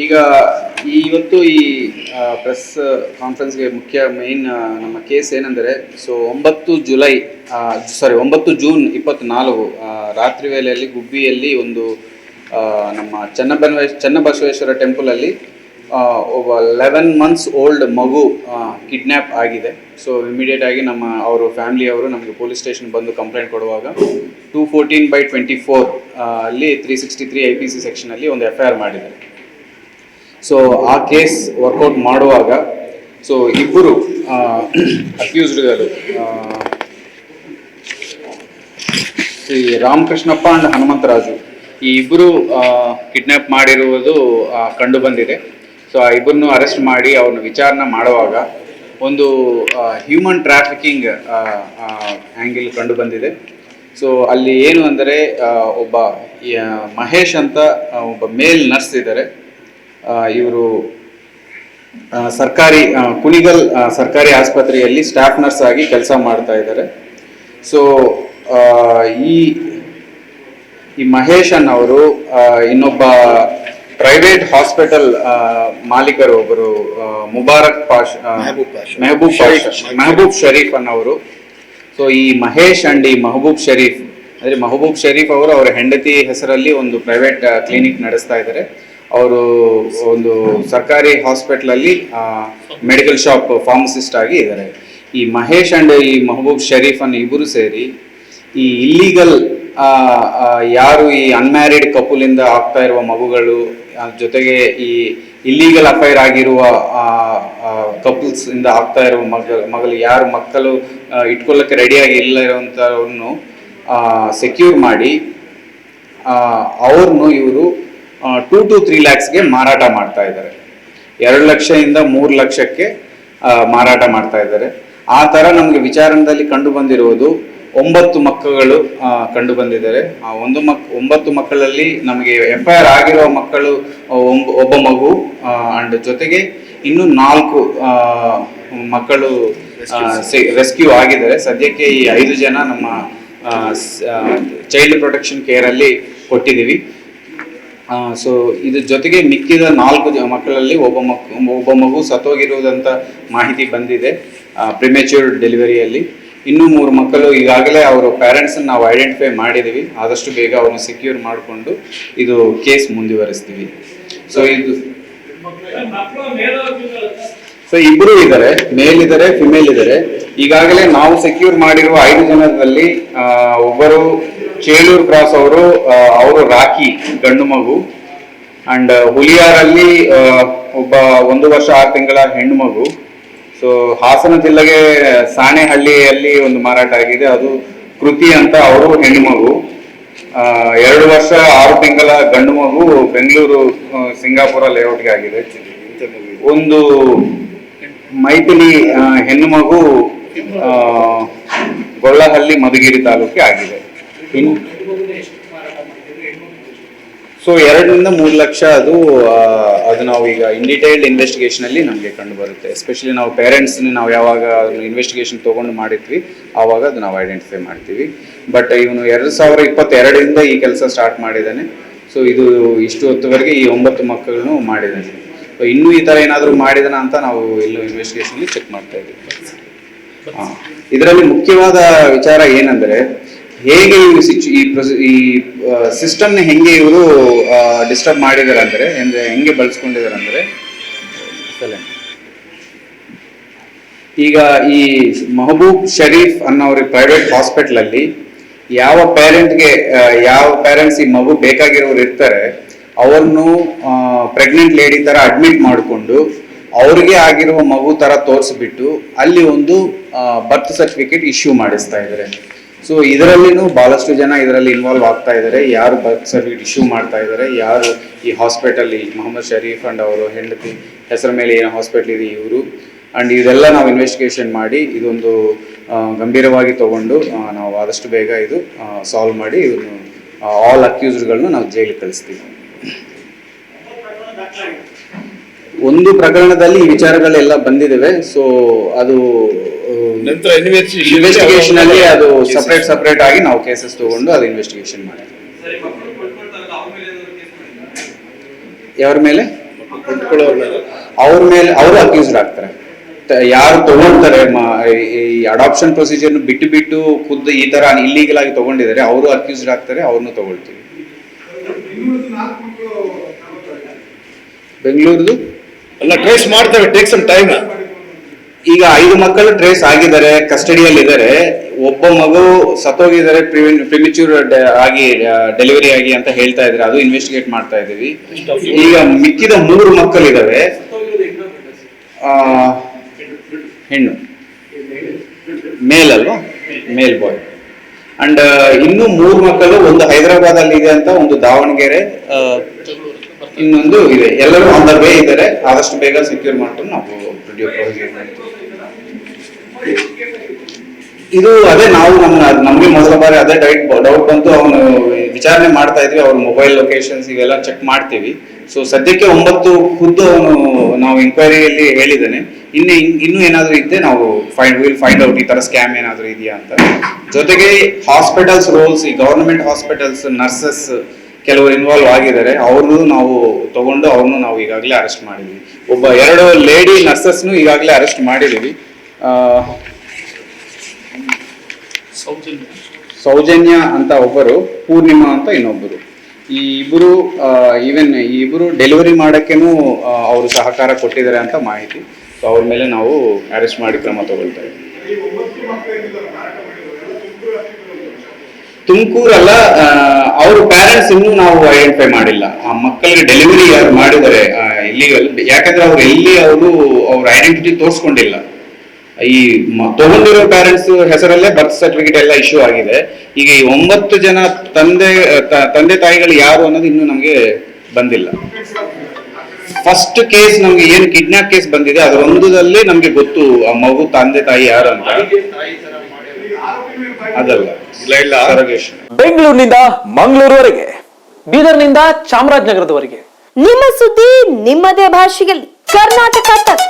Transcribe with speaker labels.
Speaker 1: ಈಗ ಇವತ್ತು ಈ ಪ್ರೆಸ್ ಕಾನ್ಫರೆನ್ಸ್ಗೆ ಮೇನ್ ನಮ್ಮ ಕೇಸ್ ಏನಂದರೆ, ಸೊ 9 ಜೂನ್ 24 ರಾತ್ರಿ ವೇಳೆಯಲ್ಲಿ ಗುಬ್ಬಿಯಲ್ಲಿ ಒಂದು ನಮ್ಮ ಚನ್ನಬಸವೇಶ್ವರ ಟೆಂಪಲಲ್ಲಿ ಒಬ್ಬ 11 months ಓಲ್ಡ್ ಮಗು ಕಿಡ್ನ್ಯಾಪ್ ಆಗಿದೆ. ಸೊ ಇಮಿಡಿಯೇಟ್ ಆಗಿ ಅವರು ಫ್ಯಾಮಿಲಿಯವರು ನಮಗೆ ಪೊಲೀಸ್ ಸ್ಟೇಷನ್ ಬಂದು ಕಂಪ್ಲೇಂಟ್ ಕೊಡುವಾಗ 214/24 ಅಲ್ಲಿ 363 IPC ಸೆಕ್ಷನಲ್ಲಿ ಒಂದು FIR ಮಾಡಿದ್ದಾರೆ. ಸೊ ಆ ಕೇಸ್ ವರ್ಕೌಟ್ ಮಾಡುವಾಗ ಸೊ ಇಬ್ಬರು ಅಕ್ಯೂಸ್ಡ್ಗಳು ಶ್ರೀ ರಾಮಕೃಷ್ಣಪ್ಪ ಅಂಡ್ ಹನುಮಂತರಾಜು, ಈ ಇಬ್ಬರು ಕಿಡ್ನ್ಯಾಪ್ ಮಾಡಿರುವುದು ಕಂಡು ಬಂದಿದೆ. ಸೊ ಆ ಇಬ್ಬರನ್ನು ಅರೆಸ್ಟ್ ಮಾಡಿ ಅವ್ರನ್ನ ವಿಚಾರಣೆ ಮಾಡುವಾಗ ಒಂದು ಹ್ಯೂಮನ್ ಟ್ರಾಫಿಕಿಂಗ್ ಆ್ಯಂಗಲ್ ಕಂಡು ಬಂದಿದೆ. ಸೊ ಅಲ್ಲಿ ಏನು ಅಂದರೆ ಒಬ್ಬ ಮಹೇಶ್ ಅಂತ ಒಬ್ಬ ಮೇಲ್ ನರ್ಸ್ ಇದ್ದಾರೆ. ಇವರು ಕುಣಿಗಲ್ ಸರ್ಕಾರಿ ಆಸ್ಪತ್ರೆಯಲ್ಲಿ ಸ್ಟಾಫ್ ನರ್ಸ್ ಆಗಿ ಕೆಲಸ ಮಾಡ್ತಾ ಇದ್ದಾರೆ. ಸೊ ಈ ಮಹೇಶ್ ಅನ್ನವರು ಇನ್ನೊಬ್ಬ ಪ್ರೈವೇಟ್ ಹಾಸ್ಪಿಟಲ್ ಮಾಲೀಕರು ಒಬ್ಬರು ಮೆಹಬೂಬ್ ಶರೀಫ್ ಅನ್ನವರು. ಸೊ ಈ ಮಹೇಶ್ ಅಂಡ್ ಈ ಮೆಹಬೂಬ್ ಶರೀಫ್ ಅವರು ಅವರ ಹೆಂಡತಿ ಹೆಸರಲ್ಲಿ ಒಂದು ಪ್ರೈವೇಟ್ ಕ್ಲಿನಿಕ್ ನಡೆಸ್ತಾ ಇದ್ದಾರೆ. ಅವರು ಒಂದು ಸರ್ಕಾರಿ ಹಾಸ್ಪಿಟಲಲ್ಲಿ ಮೆಡಿಕಲ್ ಶಾಪ್ ಫಾರ್ಮಸಿಸ್ಟ್ ಆಗಿ ಇದ್ದಾರೆ. ಈ ಮಹೇಶ್ ಅಂಡ್ ಈ ಮೆಹಬೂಬ್ ಶರೀಫ್ ಅನ್ನು ಇಬ್ಬರು ಸೇರಿ ಈ ಇಲ್ಲೀಗಲ್ ಯಾರು ಈ ಅನ್ಮ್ಯಾರಿಡ್ ಕಪುಲಿಂದ ಆಗ್ತಾ ಇರುವ ಮಗುಗಳು ಜೊತೆಗೆ ಈ ಇಲ್ಲೀಗಲ್ ಅಫೈರ್ ಆಗಿರುವ ಕಪಲ್ಸ್ ಇಂದ ಆಗ್ತಾ ಇರುವ ಮಗಳು ಯಾರು ಮಕ್ಕಳು ಇಟ್ಕೊಳ್ಳೋಕ್ಕೆ ರೆಡಿಯಾಗಿ ಇಲ್ಲ ಇರುವಂಥವ್ರನ್ನು ಸೆಕ್ಯೂರ್ ಮಾಡಿ ಅವ್ರನ್ನು ಇವರು 2 to 3 lakhsಗೆ ಮಾರಾಟ ಮಾಡ್ತಾ ಇದ್ದಾರೆ. 2 ಲಕ್ಷದಿಂದ 3 ಲಕ್ಷಕ್ಕೆ ಮಾರಾಟ ಮಾಡ್ತಾ ಇದ್ದಾರೆ. ಆ ಥರ ನಮಗೆ ವಿಚಾರಣೆಯಲ್ಲಿ ಕಂಡು ಬಂದಿರುವುದು 9 ಮಕ್ಕಳು ಕಂಡು ಬಂದಿದ್ದಾರೆ. ಆ 9 ಮಕ್ಕಳಲ್ಲಿ ನಮಗೆ FIR ಆಗಿರುವ ಮಕ್ಕಳು ಒಬ್ಬ ಮಗು ಅಂಡ್ ಜೊತೆಗೆ ಇನ್ನು 4 ಮಕ್ಕಳು ರೆಸ್ಕ್ಯೂ ಆಗಿದ್ದಾರೆ. ಸದ್ಯಕ್ಕೆ ಈ 5 ಜನ ನಮ್ಮ ಚೈಲ್ಡ್ ಪ್ರೊಟೆಕ್ಷನ್ ಕೇರಲ್ಲಿ ಕೊಟ್ಟಿದ್ದೀವಿ. ಸೊ ಇದ್ರ ಜೊತೆಗೆ ಮಿಕ್ಕಿದ 4 ಮಕ್ಕಳಲ್ಲಿ ಒಬ್ಬ ಮಗು ಸತ್ತೋಗಿರುವುದಂತ ಮಾಹಿತಿ ಬಂದಿದೆ ಪ್ರಿಮೆಚ್ಯೂರ್ ಡೆಲಿವರಿಯಲ್ಲಿ. ಇನ್ನೂ 3 ಮಕ್ಕಳು ಈಗಾಗಲೇ ಅವರ ಪೇರೆಂಟ್ಸನ್ನು ನಾವು ಐಡೆಂಟಿಫೈ ಮಾಡಿದ್ದೀವಿ. ಆದಷ್ಟು ಬೇಗ ಅವ್ರನ್ನ ಸೆಕ್ಯೂರ್ ಮಾಡಿಕೊಂಡು ಇದು ಕೇಸ್ ಮುಂದುವರಿಸ್ತೀವಿ. ಸೊ ಇಬ್ಬರು ಇದ್ದಾರೆ, ಮೇಲ್ ಇದ್ದಾರೆ, ಫಿಮೇಲ್ ಇದ್ದಾರೆ. ಈಗಾಗಲೇ ನಾವು ಸೆಕ್ಯೂರ್ ಮಾಡಿರುವ 5 ಜನರಲ್ಲಿ ಒಬ್ಬರು ಚೇಳೂರು ಕ್ರಾಸ್ ಅವರು ರಾಕಿ ಗಂಡು ಮಗು ಅಂಡ್ ಹುಲಿಯಾರಲ್ಲಿ ಒಬ್ಬ 1 ವರ್ಷ 6 ತಿಂಗಳ ಹೆಣ್ಣು ಮಗು. ಸೊ ಹಾಸನ ಜಿಲ್ಲೆಗೆ ಸಾಣೆಹಳ್ಳಿಯಲ್ಲಿ ಒಂದು ಮಾರಾಟ ಆಗಿದೆ, ಅದು ಕೃತಿ ಅಂತ ಅವರು ಹೆಣ್ಣು ಮಗು. 2 ವರ್ಷ 6 ತಿಂಗಳ ಗಂಡು ಮಗು ಬೆಂಗಳೂರು ಸಿಂಗಾಪುರ ಲೇಔಟ್ಗೆ ಆಗಿದೆ. ಒಂದು ಮೈಥಿಲಿ ಹೆಣ್ಣು ಮಗು ಗೊಳ್ಳಹಳ್ಳಿ ಮಧುಗಿರಿ ತಾಲೂಕಿಗೆ ಆಗಿದೆ. ಸೊ 2 ರಿಂದ 3 ಲಕ್ಷ ಅದು ನಾವು ಈಗ ಇನ್ ಡೀಟೇಲ್ಡ್ ಇನ್ವೆಸ್ಟಿಗೇಷನ್ ಅಲ್ಲಿ ನಮಗೆ ಕಂಡು ಬರುತ್ತೆ. ಎಸ್ಪೆಷಲಿ ನಾವು ಪೇರೆಂಟ್ಸ್ ನಾವು ಯಾವಾಗ ಇನ್ವೆಸ್ಟಿಗೇಷನ್ ತಗೊಂಡು ಮಾಡಿರ್ತೀವಿ ಆವಾಗ ಅದು ನಾವು ಐಡೆಂಟಿಫೈ ಮಾಡ್ತೀವಿ. ಬಟ್ ಇವನು 2022 ಈ ಕೆಲಸ ಸ್ಟಾರ್ಟ್ ಮಾಡಿದ್ದಾನೆ. ಸೊ ಇದು ಇಷ್ಟು ಹೊತ್ತುವರೆಗೆ ಈ 9 ಮಕ್ಕಳನ್ನು ಮಾಡಿದ್ದಾನೆ. ಸೊ ಇನ್ನೂ ಈ ಥರ ಏನಾದರೂ ಮಾಡಿದಾನ ಅಂತ ನಾವು ಇಲ್ಲೂ ಇನ್ವೆಸ್ಟಿಗೇಷನ್ ಚೆಕ್ ಮಾಡ್ತಾ ಇದ್ದೀವಿ. ಇದರಲ್ಲಿ ಮುಖ್ಯವಾದ ವಿಚಾರ ಏನಂದರೆ, ಹೇಗೆ ಈ ಸಿಸ್ಟಮ್ನ ಹೆಂಗೆ ಇವರು ಡಿಸ್ಟರ್ಬ್ ಮಾಡಿದ್ದಾರೆ ಅಂದರೆ ಹೆಂಗೆ ಬಳಸ್ಕೊಂಡಿದ್ದಾರೆ ಅಂದರೆ, ಈಗ ಈ ಮೆಹಬೂಬ್ ಶರೀಫ್ ಅನ್ನೋರ ಪ್ರೈವೇಟ್ ಹಾಸ್ಪಿಟ್ಲಲ್ಲಿ ಯಾವ ಪೇರೆಂಟ್ಸ್ ಈ ಮಗು ಬೇಕಾಗಿರೋರು ಇರ್ತಾರೆ ಅವ್ರನ್ನು ಪ್ರೆಗ್ನೆಂಟ್ ಲೇಡಿ ಥರ ಅಡ್ಮಿಟ್ ಮಾಡಿಕೊಂಡು ಅವ್ರಿಗೆ ಆಗಿರುವ ಮಗು ಥರ ತೋರಿಸ್ಬಿಟ್ಟು ಅಲ್ಲಿ ಒಂದು ಬರ್ತ್ ಸರ್ಟಿಫಿಕೇಟ್ ಇಶ್ಯೂ ಮಾಡಿಸ್ತಾ ಇದ್ದಾರೆ. ಸೊ ಇದರಲ್ಲಿನೂ ಭಾಳಷ್ಟು ಜನ ಇದರಲ್ಲಿ ಇನ್ವಾಲ್ವ್ ಆಗ್ತಾ ಇದ್ದಾರೆ. ಯಾರು ಬರ್ತ್ ಸರ್ಟಿಫಿಕೇಟ್ ಇಶ್ಯೂ ಮಾಡ್ತಾ ಇದ್ದಾರೆ, ಯಾರು ಈ ಹಾಸ್ಪಿಟಲ್ ಮೊಹಮ್ಮದ್ ಶರೀಫ್ ಅಂಡ್ ಅವರು ಹೆಂಡತಿ ಹೆಸರ ಮೇಲೆ ಏನು ಹಾಸ್ಪಿಟಲ್ ಇದೆ ಇವರು ಅಂಡ್ ಇದೆಲ್ಲ ನಾವು ಇನ್ವೆಸ್ಟಿಗೇಷನ್ ಮಾಡಿ ಇದೊಂದು ಗಂಭೀರವಾಗಿ ತಗೊಂಡು ನಾವು ಆದಷ್ಟು ಬೇಗ ಇದು ಸಾಲ್ವ್ ಮಾಡಿ ಇದನ್ನು ಆಲ್ ಅಕ್ಯೂಸ್ಡ್ಗಳನ್ನು ನಾವು ಜೈಲಿಗೆ ಕಳಿಸ್ತೀವಿ. ಒಂದು ಪ್ರಕರಣದಲ್ಲಿ ಈ ವಿಚಾರಗಳೆಲ್ಲ ಬಂದಿದ್ದಾವೆ. ಸೊ ಅದು ಇನ್ವೆಸ್ಟಿಗೇಷನ್ ಅಲ್ಲಿ ಅದು ಸಪರೇಟ್ ಆಗಿ ನಾವು ಕೇಸಸ್ ತಗೊಂಡು ಅದು ಇನ್ವೆಸ್ಟಿಗೇಷನ್ ಮಾಡ್ತೀವಿ. ಯಾರ ಮೇಲೆ? ಅವ್ರ ಮೇಲೆ ಅವರು ಅಕ್ಯೂಸ್ಡ್ ಆಗ್ತಾರೆ. ಯಾರು ತಗೊಳ್ತಾರೆ ಈ ಅಡಾಪ್ಷನ್ ಪ್ರೊಸೀಜರ್ ಬಿಟ್ಟು ಬಿಟ್ಟು ಖುದ್ದು ಈ ತರ ಇಲ್ಲೀಗಲ್ ಆಗಿ ತಗೊಂಡಿದ್ದಾರೆ, ಅವರು ಅಕ್ಯೂಸ್ಡ್ ಆಗ್ತಾರೆ, ಅವ್ರನ್ನು ತಗೊಳ್ತೀವಿ. ಬೆಂಗಳೂರದು
Speaker 2: ಅಲ್ಲ, ಟ್ರೇಸ್ ಮಾಡ್ತೇವೆ, ಟೇಕ್ ಸಮ್ ಟೈಮ್.
Speaker 1: ಈಗ 5 ಮಕ್ಕಳು ಟ್ರೇಸ್ ಆಗಿದ್ದಾರೆ, ಕಸ್ಟಡಿಯಲ್ಲಿ ಇದ್ದಾರೆ. ಒಬ್ಬ ಮಗು ಸತ್ತೋಗಿದ್ದಾರೆ, ಪ್ರಿಮಿಚ್ಯೂರ್ ಆಗಿ ಡೆಲಿವರಿ ಆಗಿ ಅಂತ ಹೇಳ್ತಾ ಇದ್ದಾರೆ, ಅದು ಇನ್ವೆಸ್ಟಿಗೇಟ್ ಮಾಡ್ತಾ ಇದ್ದೀವಿ. ಈಗ ಮಿಕ್ಕಿದ 3 ಮಕ್ಕಳಿದಾವೆ, ಹೆಣ್ಣು, ಮೇಲ್ ಅಲ್ವಾ, ಮೇಲ್ ಬಾಯ್. ಅಂಡ್ ಇನ್ನು 3 ಮಕ್ಕಳು, ಒಂದು ಹೈದರಾಬಾದ್ ಅಲ್ಲಿ ಇದೆ ಅಂತ, ಒಂದು ದಾವಣಗೆರೆ, ಇನ್ನೊಂದು ಇದೆ. ಎಲ್ಲರೂ ಆನ್ ದ ವೇ ಇದ್ದಾರೆ. ಆದಷ್ಟು ಬೇಗ ಸೆಕ್ಯೂರ್ ಮಾಡ್ಕೊಂಡು ನಾವು ಪ್ರೊಸೀಜರ್ ಮಾಡ್ತೀವಿ. ಇದು ಅದೇ ನಾವು ನಮ್ಗೆ ಮೊದಲ ಬಾರಿ ಅದೇ ಡೌಟ್ ಬಂತು. ಅವನು ವಿಚಾರಣೆ ಮಾಡ್ತಾ ಇದ್ವಿ, ಅವ್ರ ಮೊಬೈಲ್ ಲೊಕೇಶನ್ಸ್ ಇವೆಲ್ಲ ಚೆಕ್ ಮಾಡ್ತೀವಿ. ಸೊ ಸದ್ಯಕ್ಕೆ 9 ಖುದ್ದು ಅವನು ನಾವು ಇನ್ಕ್ವೈರಿಯಲ್ಲಿ ಹೇಳಿದ್ದಾನೆ. ಇನ್ನೂ ಏನಾದರೂ ಇದ್ದೆ ನಾವು ಫೈಂಡ್ ಔಟ್ ಈ ತರ ಸ್ಕ್ಯಾಮ್ ಏನಾದರೂ ಇದೆಯಾ ಅಂತ. ಜೊತೆಗೆ ಹಾಸ್ಪಿಟಲ್ಸ್ ರೋಲ್ಸ್, ಈ ಗವರ್ನಮೆಂಟ್ ಹಾಸ್ಪಿಟಲ್ಸ್ ನರ್ಸಸ್ ಕೆಲವರು ಇನ್ವಾಲ್ವ್ ಆಗಿದ್ದಾರೆ, ಅವ್ರನ್ನೂ ನಾವು ತಗೊಂಡು ಅವ್ರನ್ನೂ ನಾವು ಈಗಾಗಲೇ ಅರೆಸ್ಟ್ ಮಾಡಿದ್ವಿ. 2 ಲೇಡಿ ನರ್ಸಸ್ನು ಈಗಾಗಲೇ ಅರೆಸ್ಟ್ ಮಾಡಿದ್ದೀವಿ. ಸೌಜನ್ಯ ಅಂತ ಒಬ್ಬರು, ಪೂರ್ಣಿಮಾ ಅಂತ ಇನ್ನೊಬ್ಬರು. ಈ ಇಬ್ಬರು ಡೆಲಿವರಿ ಮಾಡೋಕ್ಕೇನು ಅವರು ಸಹಕಾರ ಕೊಟ್ಟಿದ್ದಾರೆ ಅಂತ ಮಾಹಿತಿ. ಸೊ ಅವ್ರ ಮೇಲೆ ನಾವು ಅರೆಸ್ಟ್ ಮಾಡಿ ಕ್ರಮ ತಗೊಳ್ತಾ ಇದ್ದೀವಿ. ತುಮಕೂರಲ್ಲ, ಅವ್ರ ಪ್ಯಾರೆಂಟ್ಸ್ ಇನ್ನೂ ನಾವು ಐಡೆಂಟಿಫೈ ಮಾಡಿಲ್ಲ. ಆ ಮಕ್ಕಳಿಗೆ ಡೆಲಿವರಿ ಯಾರು ಮಾಡಿದ್ದಾರೆ ಇಲ್ಲಿಗಲ್, ಯಾಕಂದ್ರೆ ಅವ್ರು ಎಲ್ಲಿ ಅವ್ರ ಐಡೆಂಟಿಟಿ ತೋರಿಸ್ಕೊಂಡಿಲ್ಲ. ಈ ತಗೊಂಡಿರೋ ಪ್ಯಾರೆಂಟ್ಸ್ ಹೆಸರಲ್ಲೇ ಬರ್ತ್ ಸರ್ಟಿಫಿಕೇಟ್ ಎಲ್ಲ ಇಶ್ಯೂ ಆಗಿದೆ. ಈಗ ಈ 9 ಜನ ತಂದೆ ತಾಯಿಗಳು ಯಾರು ಅನ್ನೋದು ಇನ್ನೂ ನಮಗೆ ಬಂದಿಲ್ಲ. ಫಸ್ಟ್ ಕೇಸ್ ನಮ್ಗೆ ಏನು ಕಿಡ್ನಾಪ್ ಕೇಸ್ ಬಂದಿದೆ, ಅದರೊಂದರಲ್ಲಿ ನಮ್ಗೆ ಗೊತ್ತು ಆ ಮಗು ತಂದೆ ತಾಯಿ ಯಾರು ಅಂತ. ಅದಲ್ಲ,
Speaker 3: ಬೆಂಗಳೂರಿನಿಂದ ಮಂಗಳೂರುವರೆಗೆ, ಬೀದರ್ನಿಂದ ಚಾಮರಾಜನಗರದವರೆಗೆ
Speaker 4: ನಿಮ್ಮ ಸುದ್ದಿ ನಿಮ್ಮದೇ ಭಾಷೆಯಲ್ಲಿ. ಕರ್ನಾಟಕ ತಕ್.